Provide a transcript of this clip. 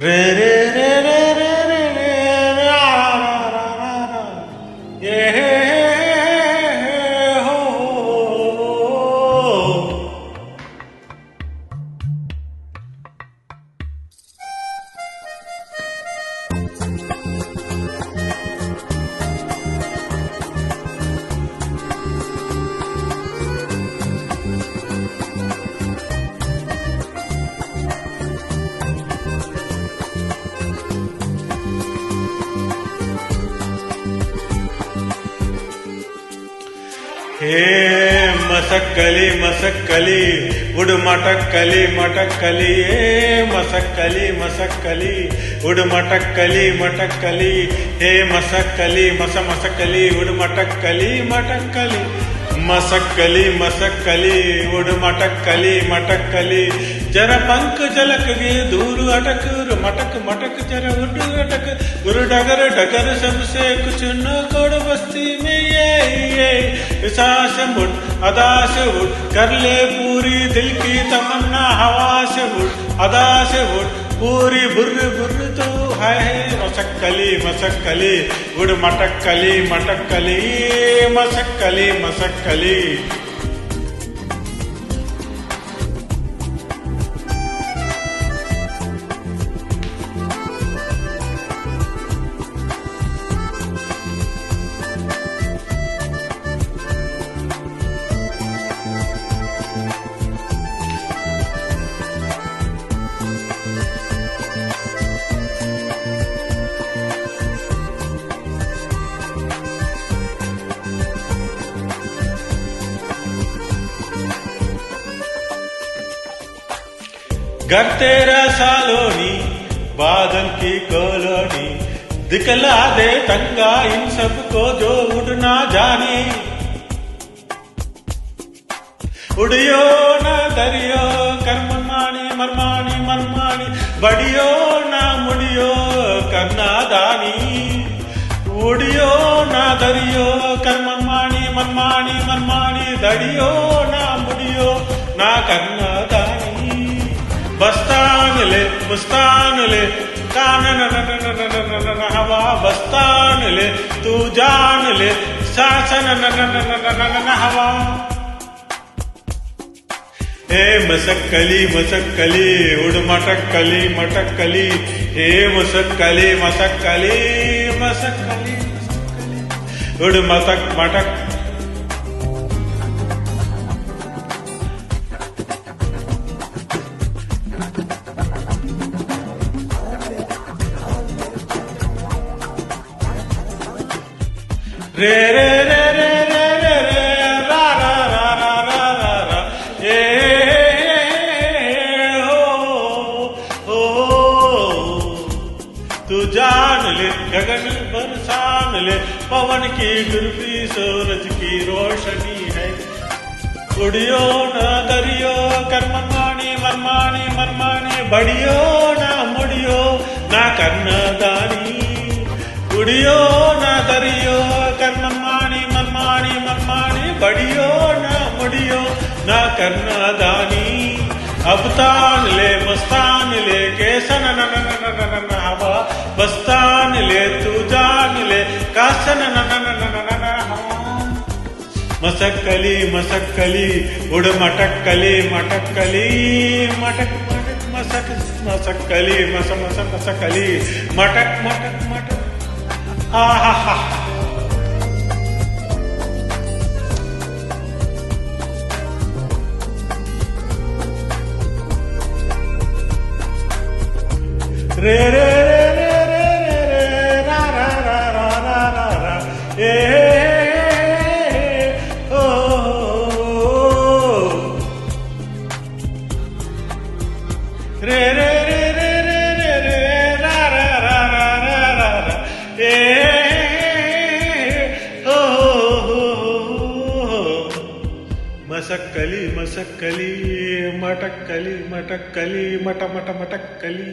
रे रे रे रे रे रे रे रा रा रा रा रा ये हे हो हे मसक्कली मसक्कली उड मटक्कली मटक्कली हे मसक्कली मसक्कली उड मटक्कली मटक्कली हे मसक्कली मसक्कली उड मटक्कली मटक्कली मसक्कली मसक्कली उड मटक्कली मटक्कली जरा पंख झलक गे दूर अटक मटक मटक जरा उड अटक गुरु डगर डगर सबसे कुछ न कोड़ बस्ती में ये सांस मुड़ अदा से उड़ कर ले पूरी दिल की तमन्ना हवा से उड़ अदा से उड़ पूरी बुर्र बुर्र तो है मसक्कली मसक्कली उड़ मटक्कली मटक्कली मसक्कली मसक्कली घर तेरा सालोनी बादल की कॉलोनी दिखला दे तंगा इन सबको जो उड़ना जाने उड़ियो न दरियो कर्म मानी मरमानी मरमानी बड़ियो न मुड़ियो करना दानी उड़ियो न दरियो कर्म मानी मरमानी मरमानी दड़ियो न मुड़ियो ना करना दानी बस्तान ले मुस्तान ले कानन हवा बस्तान ले तू जान ले शासन हवा हे मसक्कली मसक्कली उड़ मटक्कली मटक्कली हे मसक्कली मसक्कली मसक्कली उड़ मटक मटक रे रे रे रे रे रे रे रा रा रा रा रा रा रा ये हो तू जान ले गगन बरसान ले पवन की गुरबी सूरज की रोशनी है उड़ियो न दरियो कर्म मानी मरमानी मरमानी बड़ियो न मुड़ियो ना करना दानी उड़ियो न दरियो कर्म मानी मरमानी मरमानी बड़ियो न मुड़ियो न करना दानी अब तान ले मस्तान ले कैसन न हवा बस्तान ले तू जान ले कासन मसक्कली मसक्कली उड़ मटक्कली मटक्कली मटक मटक मसक मसक्कली मस मस मसक्कली मटक मटक मटक आहा रे रे रे रे रे रे रे रा रा रा रा रा रा रा ए हो रे रे रे रे रे रे रे रा रा रा रा रा रा रा ए हो मसक्कली मसक्कली मटक्कली मटक्कली मट मट मटक्कली